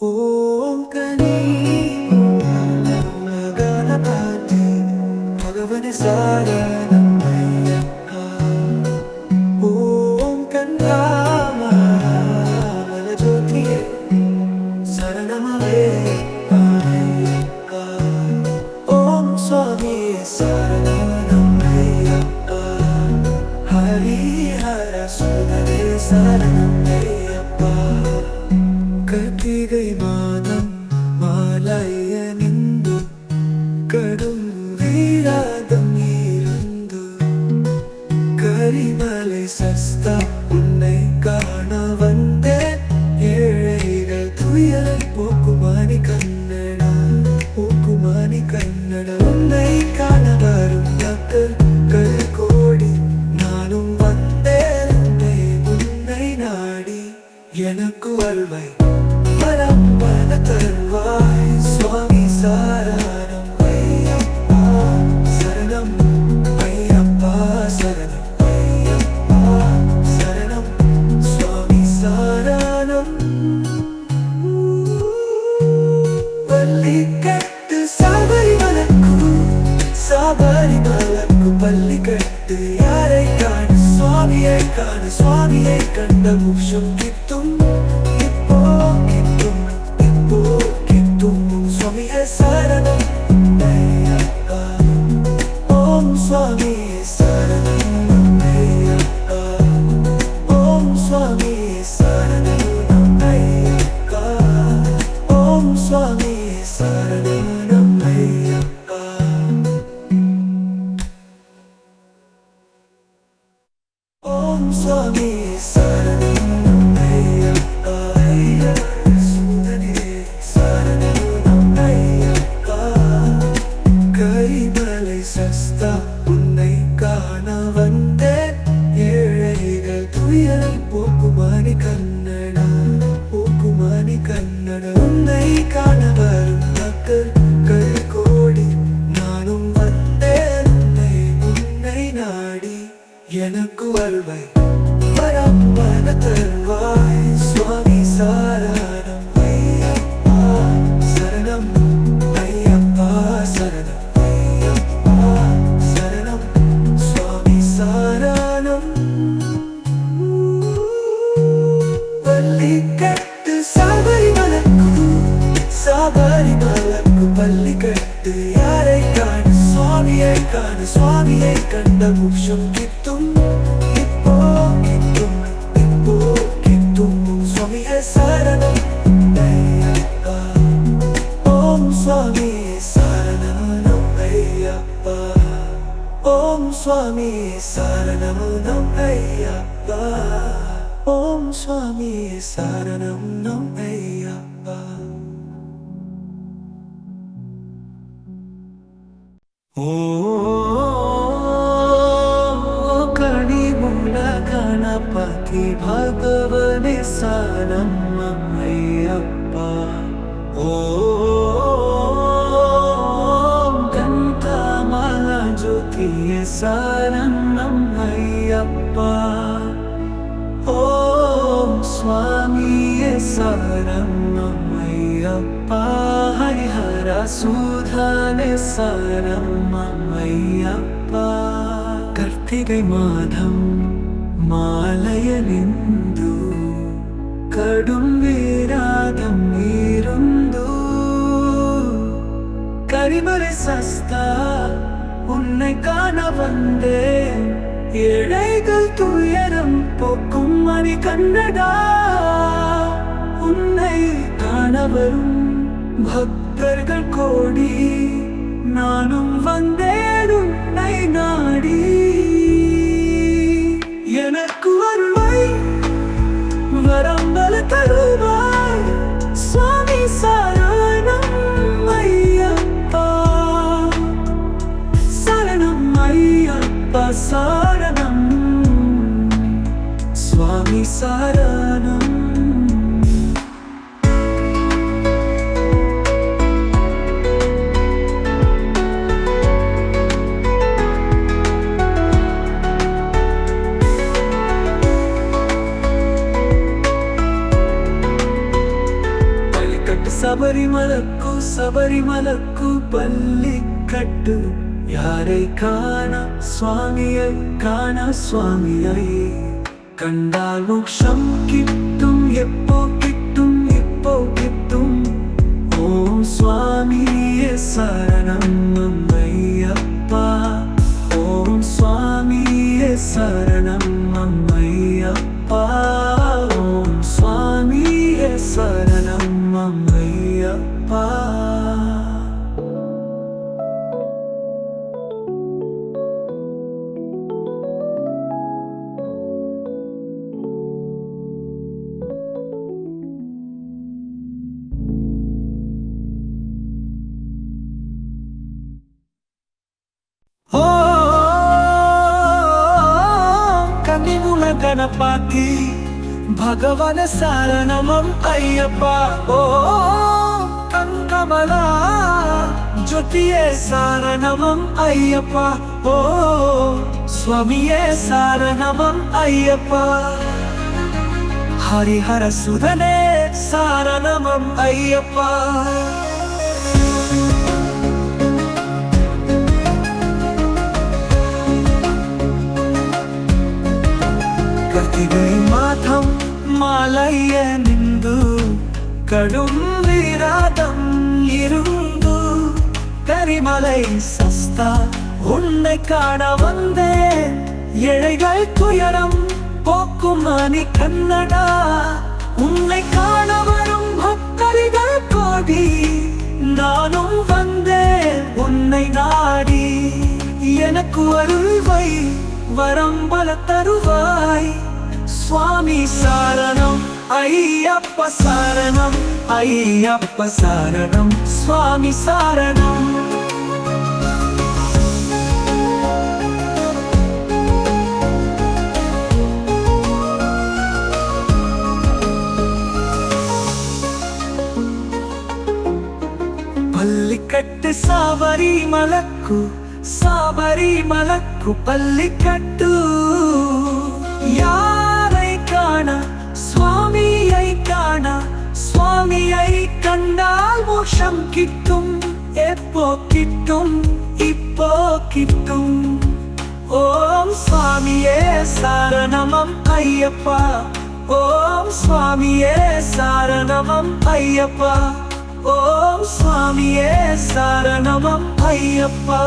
ஓம் கனி கணபதி பகவனே சரணம் ஐயப்பா. ஓம் கண்ணாமல ஜோதியே சரணமே ஐயப்பா. ஓம் சுவாமி சரணம் ஐயப்பா. ஹரிஹர சுதரே சரணம் ஐயப்பா. கத்திகை மாதம் மாலையணிந்து கடும் வீராதம் இருந்து கரிமலை சஸ்தா உன்னை காண வந்தேன். ஏழைகள் துயரை போக்குமானி கன்னடா போக்குமானி கன்னடா. உன்னை காண வரும் பக்தர்கள் கோடி நானும் வந்தேன். உன்னை நாடி எனக்கு அருள்வை பரம்பர தருவாய். சுவாமி சரணம் ஐயப்பா சரணம் ஐயப்பா சரணம் ஐயப்பா சரணம் சுவாமி சரணம். பள்ளிக்கட்டு சபரிமலைக்கு பள்ளிக்கட்டு யாரை காண சுவாமியை காண சுவாமியை கண்ட மோட்சம் கிட்டும். சுவாமியே சரணம் ஐயப்பா. ஓம் சுவாமியே சரணம் ஐயப்பா. ஓம் சுவாமியே சரணம் ஐயப்பா. ஓம் சுவாமியே சரணம் ஐயப்பா. ஓம் சுவாமியே சரணம் ஐயப்பா. கரிமலை சஸ்தா உன்னை காண வந்தேன். ஏழைகள் துயரை போக்குமானி கன்னடா போக்குமானி கன்னடா. உன்னை காண வரும் பக்தர்கள் கோடி நானும் வந்தேன். உன்னை நாடி எனக்கு அருள்வை பரம்பர தருவாய். சுவாமி சரணம் ஐயப்பா சரணம் ஐயப்பா சரணம் சரணம் சுவாமி சரணம். பள்ளிக்கட்டு சபரிமலைக்கு பள்ளிக்கட்டு யாரை காண சுவாமியை காண சுவாமியை கண்ட மோட்சம் கிட்டும். இப்போ கிட்டும் இப்போ கிட்டும். சுவாமியே சரணம் ஐயப்பா. ஓம் சுவாமியே சரணம் ஐயப்பா. ஓம் சுவாமியே சரணம் ஐயப்பா. ஓம் சுவாமியே சரணம் ஐயப்பா. ஓ கனிமூல கணபதி பகவனே சரணம் ஐயப்பா. ஓம் கந்தமல ஜோதியே சரணம் ஐயப்பா. ஓம் சுவாமியே சரணம் ஐயப்பா. ஹரிஹர சுதரே சரணம் ஐயப்பா. கர்த்திகை மாதம் மாலையணிந்து கடும் வீராதம் இருந்து கரிமலை சஸ்தா உன்னை காண வந்தேன். ஏழைகள் துயரம் போக்கும் மணி கன்னடா. உன்னை காண வரும் பக்தர்கள் கோடி நானும் வந்தேன். உன்னை நாடி எனக்கு அருள்வை வரம்பல தருவாய். சுவாமி சரணம் ஐயப்பா சரணம் ஐயப்பா சரணம் சுவாமி சரணம். சபரிமலக்கு பள்ளிக்கட்டு யாரை காண சுவாமியை காண சுவாமியை கண்டால் மோட்சம் கிட்டும் எப்போ கிட்டும் இப்போ கிட்டும் ஓம் சுவாமியே சரணம் அம்மையப்பா ஓம் சுவாமியே சரணம் அம்மையப்பா ஓம் சுவாமியே சரணம் அம்மையப்பா గణపతి భగవన శరణమం అయ్యప్ప ఓ కంకమల జ్యోతియే శరణమం అయ్యప్ప ఓ స్వామియే శరణమం అయ్యప్ప హరిహర సుధనే శరణమం అయ్యప్ప கத்திகை மாதம் மாலைய நின்று கடும் விராதம் இருந்து கரிமலை சஸ்தா உன்னை காண வந்தேன் ஏழைகள் துயரம் போக்கும் மணி கண்ணடா உன்னை காண வரும் பக்தர்கள் கோடி நானும் வந்தேன் உன்னை நாடி எனக்கு அருள்வை வரம்பல தருவாய் சுவாமி சாரணம் ஐயப்ப சாரணம் ஐயப்ப சாரணம் சுவாமி சாரணம் పల్లికట్టు சபரிமலக்கு பள்ளிக்கட்டு யாரை காண சுவாமியை காண சுவாமியை கண்டால் மோட்சம் கிட்டும் எப்போ கிட்டும் இப்போ கிட்டும் ஓம் சுவாமியே சரணமம் ஐயப்பா ஓம் சுவாமியே சரணமம் ஐயப்பா ஓம் சுவாமியே சரணமம் ஐயப்பா